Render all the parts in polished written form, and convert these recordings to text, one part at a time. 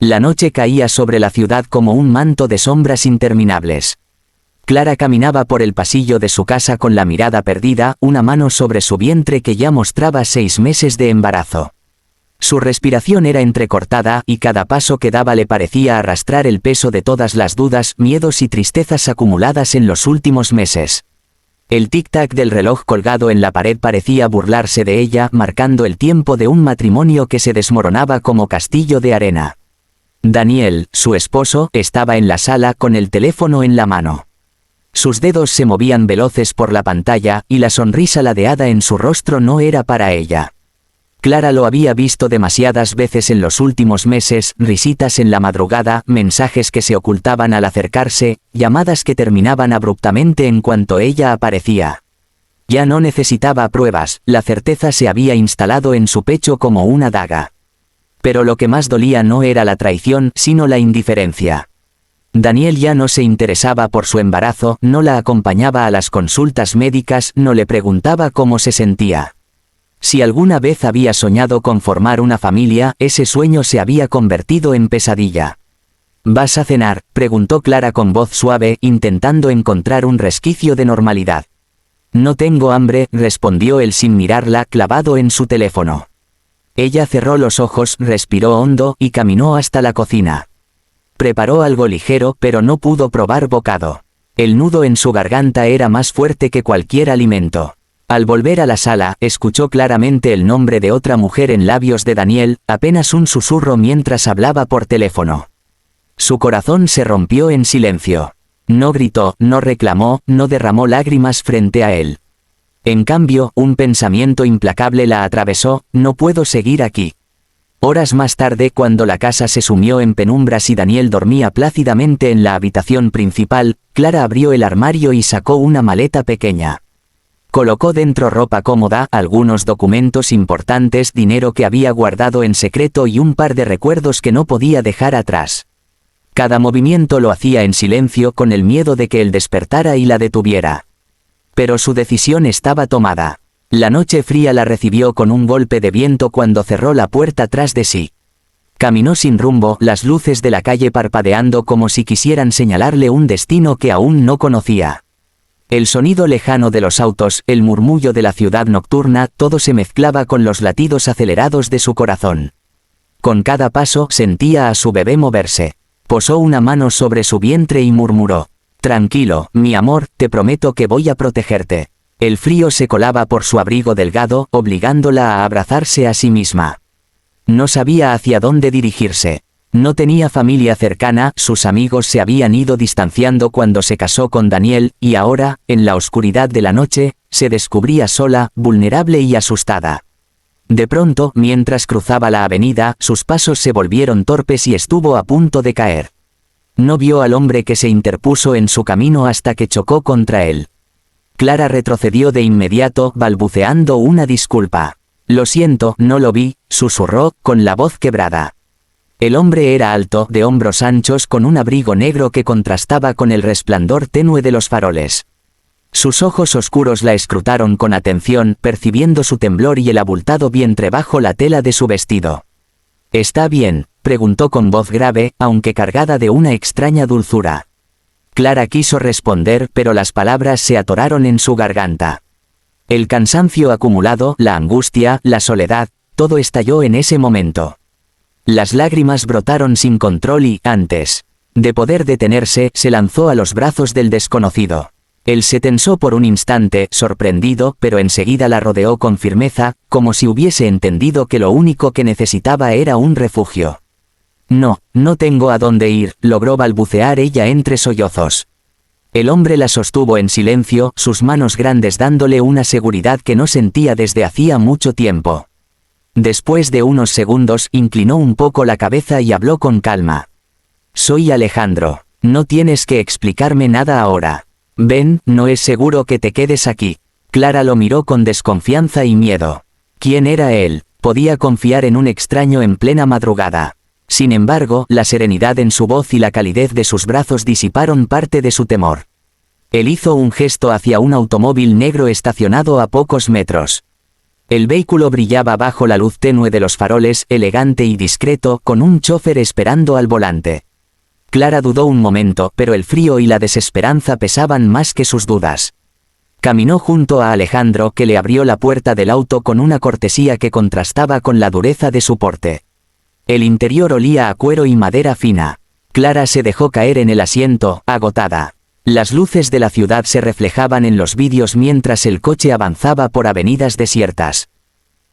La noche caía sobre la ciudad como un manto de sombras interminables. Clara caminaba por el pasillo de su casa con la mirada perdida, una mano sobre su vientre que ya mostraba 6 meses de embarazo. Su respiración era entrecortada y cada paso que daba le parecía arrastrar el peso de todas las dudas, miedos y tristezas acumuladas en los últimos meses. El tic-tac del reloj colgado en la pared parecía burlarse de ella, marcando el tiempo de un matrimonio que se desmoronaba como castillo de arena. Daniel, su esposo, estaba en la sala con el teléfono en la mano. Sus dedos se movían veloces por la pantalla, y la sonrisa ladeada en su rostro no era para ella. Clara lo había visto demasiadas veces en los últimos meses, risitas en la madrugada, mensajes que se ocultaban al acercarse, llamadas que terminaban abruptamente en cuanto ella aparecía. Ya no necesitaba pruebas, la certeza se había instalado en su pecho como una daga. Pero lo que más dolía no era la traición, sino la indiferencia. Daniel ya no se interesaba por su embarazo, no la acompañaba a las consultas médicas, no le preguntaba cómo se sentía. Si alguna vez había soñado con formar una familia, ese sueño se había convertido en pesadilla. ¿Vas a cenar?, preguntó Clara con voz suave, intentando encontrar un resquicio de normalidad. No tengo hambre, respondió él sin mirarla, clavado en su teléfono. Ella cerró los ojos, respiró hondo, y caminó hasta la cocina. Preparó algo ligero, pero no pudo probar bocado. El nudo en su garganta era más fuerte que cualquier alimento. Al volver a la sala, escuchó claramente el nombre de otra mujer en labios de Daniel, apenas un susurro mientras hablaba por teléfono. Su corazón se rompió en silencio. No gritó, no reclamó, no derramó lágrimas frente a él. En cambio, un pensamiento implacable la atravesó: no puedo seguir aquí. Horas más tarde, cuando la casa se sumió en penumbras y Daniel dormía plácidamente en la habitación principal, Clara abrió el armario y sacó una maleta pequeña. Colocó dentro ropa cómoda, algunos documentos importantes, dinero que había guardado en secreto y un par de recuerdos que no podía dejar atrás. Cada movimiento lo hacía en silencio, con el miedo de que él despertara y la detuviera. Pero su decisión estaba tomada. La noche fría la recibió con un golpe de viento cuando cerró la puerta tras de sí. Caminó sin rumbo, las luces de la calle parpadeando como si quisieran señalarle un destino que aún no conocía. El sonido lejano de los autos, el murmullo de la ciudad nocturna, todo se mezclaba con los latidos acelerados de su corazón. Con cada paso, sentía a su bebé moverse. Posó una mano sobre su vientre y murmuró: «Tranquilo, mi amor, te prometo que voy a protegerte». El frío se colaba por su abrigo delgado, obligándola a abrazarse a sí misma. No sabía hacia dónde dirigirse. No tenía familia cercana, sus amigos se habían ido distanciando cuando se casó con Daniel, y ahora, en la oscuridad de la noche, se descubría sola, vulnerable y asustada. De pronto, mientras cruzaba la avenida, sus pasos se volvieron torpes y estuvo a punto de caer. No vio al hombre que se interpuso en su camino hasta que chocó contra él. Clara retrocedió de inmediato, balbuceando una disculpa. «Lo siento, no lo vi», susurró, con la voz quebrada. El hombre era alto, de hombros anchos, con un abrigo negro que contrastaba con el resplandor tenue de los faroles. Sus ojos oscuros la escrutaron con atención, percibiendo su temblor y el abultado vientre bajo la tela de su vestido. «¿Está bien?», preguntó con voz grave, aunque cargada de una extraña dulzura. Clara quiso responder, pero las palabras se atoraron en su garganta. El cansancio acumulado, la angustia, la soledad, todo estalló en ese momento. Las lágrimas brotaron sin control y, antes de poder detenerse, se lanzó a los brazos del desconocido. Él se tensó por un instante, sorprendido, pero enseguida la rodeó con firmeza, como si hubiese entendido que lo único que necesitaba era un refugio. «No, no tengo a dónde ir», logró balbucear ella entre sollozos. El hombre la sostuvo en silencio, sus manos grandes dándole una seguridad que no sentía desde hacía mucho tiempo. Después de unos segundos, inclinó un poco la cabeza y habló con calma. «Soy Alejandro. No tienes que explicarme nada ahora. Ven, no es seguro que te quedes aquí». Clara lo miró con desconfianza y miedo. ¿Quién era él? Podía confiar en un extraño en plena madrugada. Sin embargo, la serenidad en su voz y la calidez de sus brazos disiparon parte de su temor. Él hizo un gesto hacia un automóvil negro estacionado a pocos metros. El vehículo brillaba bajo la luz tenue de los faroles, elegante y discreto, con un chofer esperando al volante. Clara dudó un momento, pero el frío y la desesperanza pesaban más que sus dudas. Caminó junto a Alejandro, que le abrió la puerta del auto con una cortesía que contrastaba con la dureza de su porte. El interior olía a cuero y madera fina. Clara se dejó caer en el asiento, agotada. Las luces de la ciudad se reflejaban en los vidrios mientras el coche avanzaba por avenidas desiertas.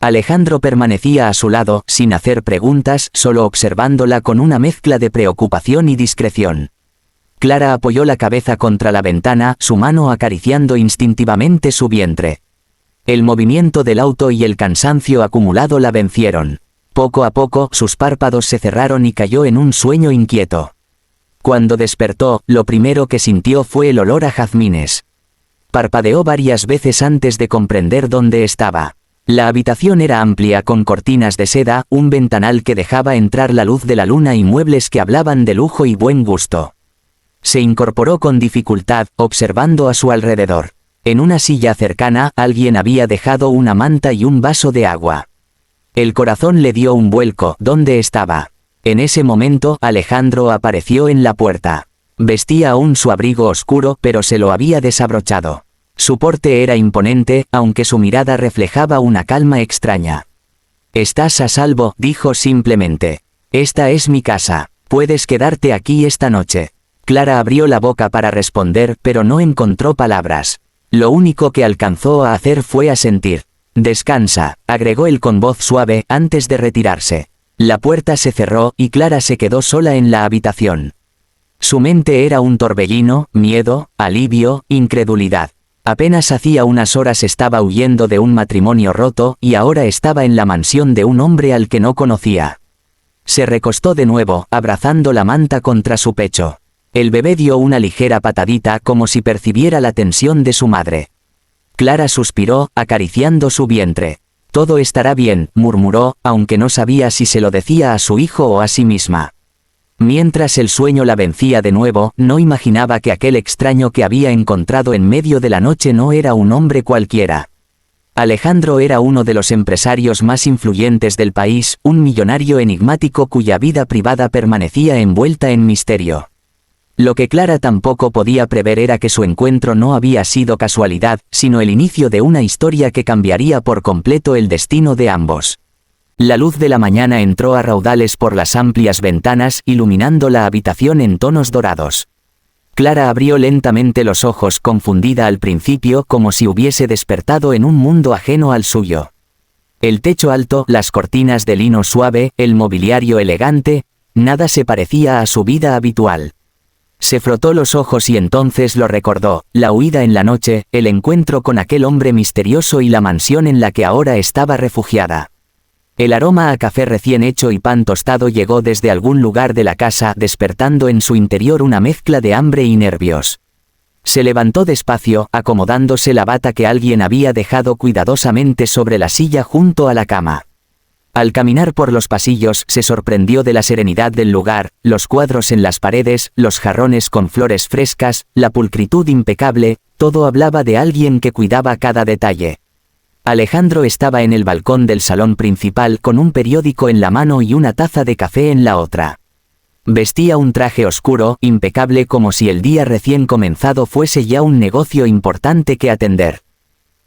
Alejandro permanecía a su lado, sin hacer preguntas, solo observándola con una mezcla de preocupación y discreción. Clara apoyó la cabeza contra la ventana, su mano acariciando instintivamente su vientre. El movimiento del auto y el cansancio acumulado la vencieron. Poco a poco, sus párpados se cerraron y cayó en un sueño inquieto. Cuando despertó, lo primero que sintió fue el olor a jazmines. Parpadeó varias veces antes de comprender dónde estaba. La habitación era amplia, con cortinas de seda, un ventanal que dejaba entrar la luz de la luna y muebles que hablaban de lujo y buen gusto. Se incorporó con dificultad, observando a su alrededor. En una silla cercana, alguien había dejado una manta y un vaso de agua. El corazón le dio un vuelco. ¿Dónde estaba? En ese momento, Alejandro apareció en la puerta. Vestía aún su abrigo oscuro, pero se lo había desabrochado. Su porte era imponente, aunque su mirada reflejaba una calma extraña. «Estás a salvo», dijo simplemente. «Esta es mi casa. Puedes quedarte aquí esta noche». Clara abrió la boca para responder, pero no encontró palabras. Lo único que alcanzó a hacer fue asentir. «Descansa», agregó él con voz suave, antes de retirarse. La puerta se cerró, y Clara se quedó sola en la habitación. Su mente era un torbellino, miedo, alivio, incredulidad. Apenas hacía unas horas estaba huyendo de un matrimonio roto, y ahora estaba en la mansión de un hombre al que no conocía. Se recostó de nuevo, abrazando la manta contra su pecho. El bebé dio una ligera patadita, como si percibiera la tensión de su madre. Clara suspiró, acariciando su vientre. «Todo estará bien», murmuró, aunque no sabía si se lo decía a su hijo o a sí misma. Mientras el sueño la vencía de nuevo, no imaginaba que aquel extraño que había encontrado en medio de la noche no era un hombre cualquiera. Alejandro era uno de los empresarios más influyentes del país, un millonario enigmático cuya vida privada permanecía envuelta en misterio. Lo que Clara tampoco podía prever era que su encuentro no había sido casualidad, sino el inicio de una historia que cambiaría por completo el destino de ambos. La luz de la mañana entró a raudales por las amplias ventanas, iluminando la habitación en tonos dorados. Clara abrió lentamente los ojos, confundida al principio, como si hubiese despertado en un mundo ajeno al suyo. El techo alto, las cortinas de lino suave, el mobiliario elegante, nada se parecía a su vida habitual. Se frotó los ojos y entonces lo recordó, la huida en la noche, el encuentro con aquel hombre misterioso y la mansión en la que ahora estaba refugiada. El aroma a café recién hecho y pan tostado llegó desde algún lugar de la casa, despertando en su interior una mezcla de hambre y nervios. Se levantó despacio, acomodándose la bata que alguien había dejado cuidadosamente sobre la silla junto a la cama. Al caminar por los pasillos, se sorprendió de la serenidad del lugar, los cuadros en las paredes, los jarrones con flores frescas, la pulcritud impecable, todo hablaba de alguien que cuidaba cada detalle. Alejandro estaba en el balcón del salón principal con un periódico en la mano y una taza de café en la otra. Vestía un traje oscuro, impecable, como si el día recién comenzado fuese ya un negocio importante que atender.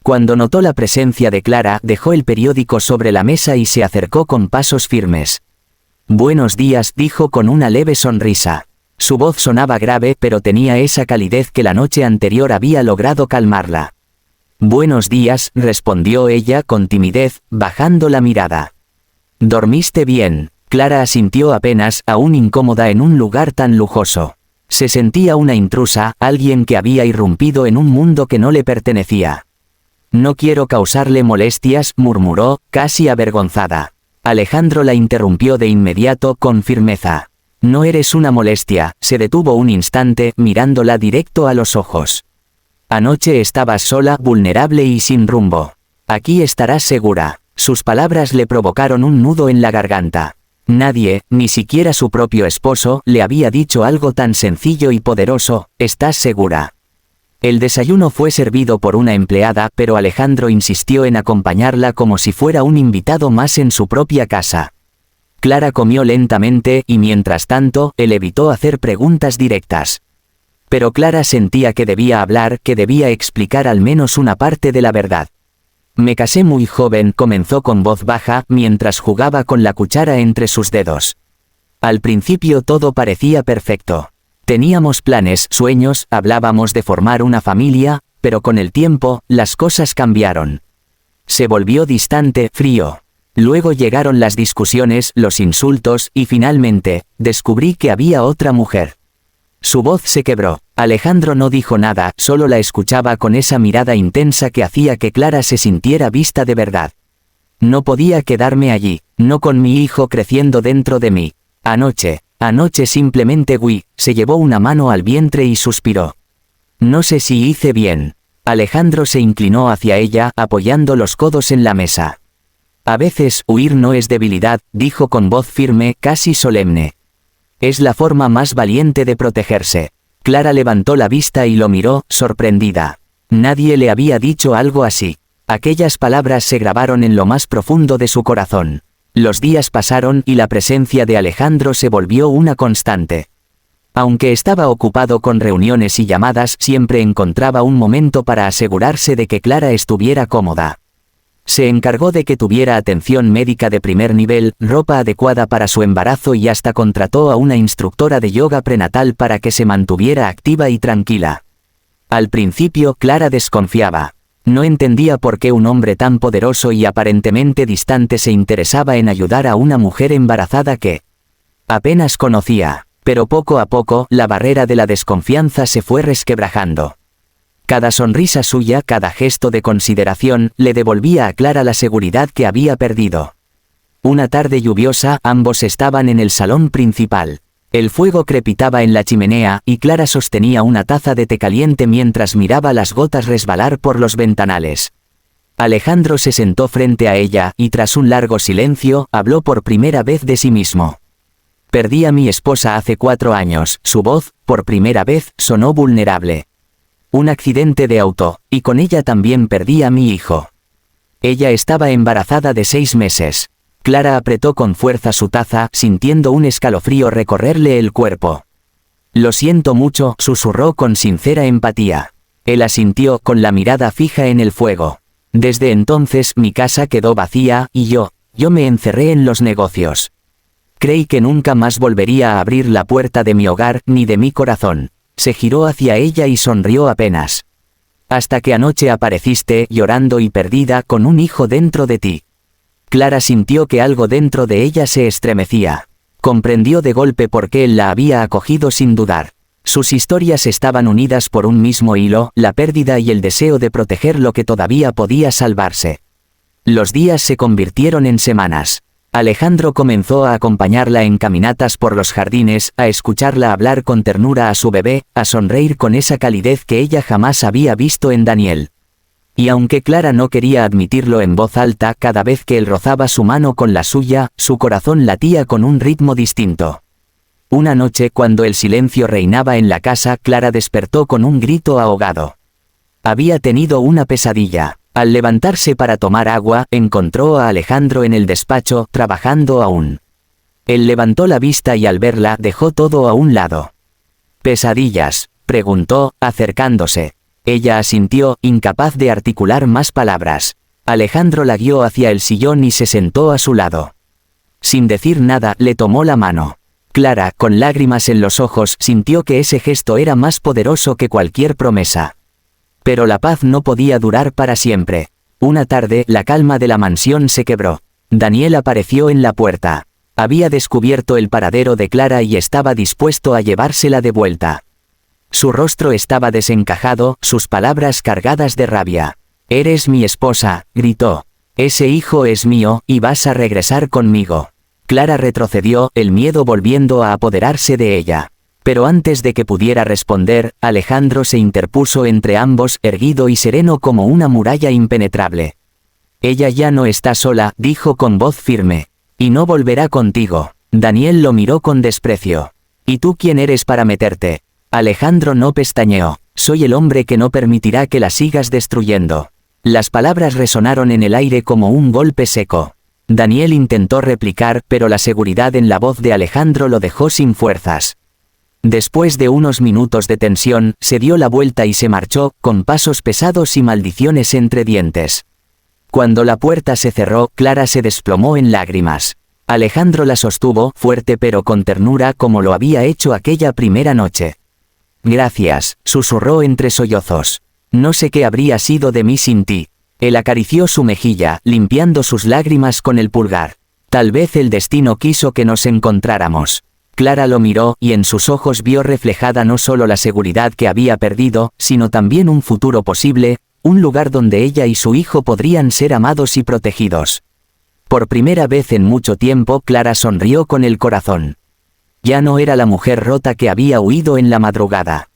Cuando notó la presencia de Clara, dejó el periódico sobre la mesa y se acercó con pasos firmes. «Buenos días», dijo con una leve sonrisa. Su voz sonaba grave, pero tenía esa calidez que la noche anterior había logrado calmarla. «Buenos días», respondió ella con timidez, bajando la mirada. «¿Dormiste bien?». Clara asintió apenas, aún incómoda en un lugar tan lujoso. Se sentía una intrusa, alguien que había irrumpido en un mundo que no le pertenecía. «No quiero causarle molestias», murmuró, casi avergonzada. Alejandro la interrumpió de inmediato, con firmeza. «No eres una molestia», se detuvo un instante, mirándola directo a los ojos. «Anoche estabas sola, vulnerable y sin rumbo. Aquí estarás segura». Sus palabras le provocaron un nudo en la garganta. Nadie, ni siquiera su propio esposo, le había dicho algo tan sencillo y poderoso. «¿Estás segura?». El desayuno fue servido por una empleada, pero Alejandro insistió en acompañarla como si fuera un invitado más en su propia casa. Clara comió lentamente y mientras tanto, él evitó hacer preguntas directas. Pero Clara sentía que debía hablar, que debía explicar al menos una parte de la verdad. Me casé muy joven, comenzó con voz baja, mientras jugaba con la cuchara entre sus dedos. Al principio todo parecía perfecto. Teníamos planes, sueños, hablábamos de formar una familia, pero con el tiempo, las cosas cambiaron. Se volvió distante, frío. Luego llegaron las discusiones, los insultos, y finalmente, descubrí que había otra mujer. Su voz se quebró. Alejandro no dijo nada, solo la escuchaba con esa mirada intensa que hacía que Clara se sintiera vista de verdad. No podía quedarme allí, no con mi hijo creciendo dentro de mí. Anoche simplemente se llevó una mano al vientre y suspiró. No sé si hice bien. Alejandro se inclinó hacia ella, apoyando los codos en la mesa. A veces, huir no es debilidad, dijo con voz firme, casi solemne. Es la forma más valiente de protegerse. Clara levantó la vista y lo miró, sorprendida. Nadie le había dicho algo así. Aquellas palabras se grabaron en lo más profundo de su corazón. Los días pasaron y la presencia de Alejandro se volvió una constante. Aunque estaba ocupado con reuniones y llamadas, siempre encontraba un momento para asegurarse de que Clara estuviera cómoda. Se encargó de que tuviera atención médica de primer nivel, ropa adecuada para su embarazo y hasta contrató a una instructora de yoga prenatal para que se mantuviera activa y tranquila. Al principio, Clara desconfiaba. No entendía por qué un hombre tan poderoso y aparentemente distante se interesaba en ayudar a una mujer embarazada que apenas conocía, pero poco a poco la barrera de la desconfianza se fue resquebrajando. Cada sonrisa suya, cada gesto de consideración, le devolvía a Clara la seguridad que había perdido. Una tarde lluviosa, ambos estaban en el salón principal. El fuego crepitaba en la chimenea, y Clara sostenía una taza de té caliente mientras miraba las gotas resbalar por los ventanales. Alejandro se sentó frente a ella, y tras un largo silencio, habló por primera vez de sí mismo. Perdí a mi esposa hace 4 años, su voz, por primera vez, sonó vulnerable. Un accidente de auto, y con ella también perdí a mi hijo. Ella estaba embarazada de 6 meses. Clara apretó con fuerza su taza, sintiendo un escalofrío recorrerle el cuerpo. Lo siento mucho, susurró con sincera empatía. Él asintió, con la mirada fija en el fuego. Desde entonces mi casa quedó vacía, y yo me encerré en los negocios. Creí que nunca más volvería a abrir la puerta de mi hogar, ni de mi corazón. Se giró hacia ella y sonrió apenas. Hasta que anoche apareciste, llorando y perdida, con un hijo dentro de ti. Clara sintió que algo dentro de ella se estremecía. Comprendió de golpe por qué él la había acogido sin dudar. Sus historias estaban unidas por un mismo hilo, la pérdida y el deseo de proteger lo que todavía podía salvarse. Los días se convirtieron en semanas. Alejandro comenzó a acompañarla en caminatas por los jardines, a escucharla hablar con ternura a su bebé, a sonreír con esa calidez que ella jamás había visto en Daniel. Y aunque Clara no quería admitirlo en voz alta, cada vez que él rozaba su mano con la suya, su corazón latía con un ritmo distinto. Una noche, cuando el silencio reinaba en la casa, Clara despertó con un grito ahogado. Había tenido una pesadilla. Al levantarse para tomar agua, encontró a Alejandro en el despacho, trabajando aún. Él levantó la vista y al verla, dejó todo a un lado. ¿Pesadillas?, preguntó, acercándose. Ella asintió, incapaz de articular más palabras. Alejandro la guió hacia el sillón y se sentó a su lado. Sin decir nada, le tomó la mano. Clara, con lágrimas en los ojos, sintió que ese gesto era más poderoso que cualquier promesa. Pero la paz no podía durar para siempre. Una tarde, la calma de la mansión se quebró. Daniel apareció en la puerta. Había descubierto el paradero de Clara y estaba dispuesto a llevársela de vuelta. Su rostro estaba desencajado, sus palabras cargadas de rabia. «Eres mi esposa», gritó. «Ese hijo es mío, y vas a regresar conmigo». Clara retrocedió, el miedo volviendo a apoderarse de ella. Pero antes de que pudiera responder, Alejandro se interpuso entre ambos, erguido y sereno como una muralla impenetrable. «Ella ya no está sola», dijo con voz firme. «Y no volverá contigo». Daniel lo miró con desprecio. «¿Y tú quién eres para meterte?» Alejandro no pestañeó. Soy el hombre que no permitirá que la sigas destruyendo. Las palabras resonaron en el aire como un golpe seco. Daniel intentó replicar, pero la seguridad en la voz de Alejandro lo dejó sin fuerzas. Después de unos minutos de tensión, se dio la vuelta y se marchó, con pasos pesados y maldiciones entre dientes. Cuando la puerta se cerró, Clara se desplomó en lágrimas. Alejandro la sostuvo, fuerte pero con ternura como lo había hecho aquella primera noche. Gracias, susurró entre sollozos. No sé qué habría sido de mí sin ti. Él acarició su mejilla, limpiando sus lágrimas con el pulgar. Tal vez el destino quiso que nos encontráramos. Clara lo miró, y en sus ojos vio reflejada no solo la seguridad que había perdido, sino también un futuro posible, un lugar donde ella y su hijo podrían ser amados y protegidos. Por primera vez en mucho tiempo Clara sonrió con el corazón. Ya no era la mujer rota que había huido en la madrugada.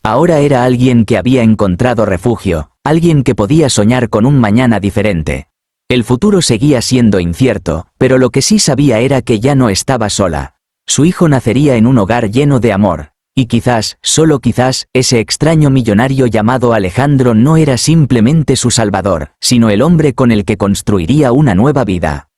Ahora era alguien que había encontrado refugio, alguien que podía soñar con un mañana diferente. El futuro seguía siendo incierto, pero lo que sí sabía era que ya no estaba sola. Su hijo nacería en un hogar lleno de amor, y quizás, solo quizás, ese extraño millonario llamado Alejandro no era simplemente su salvador, sino el hombre con el que construiría una nueva vida.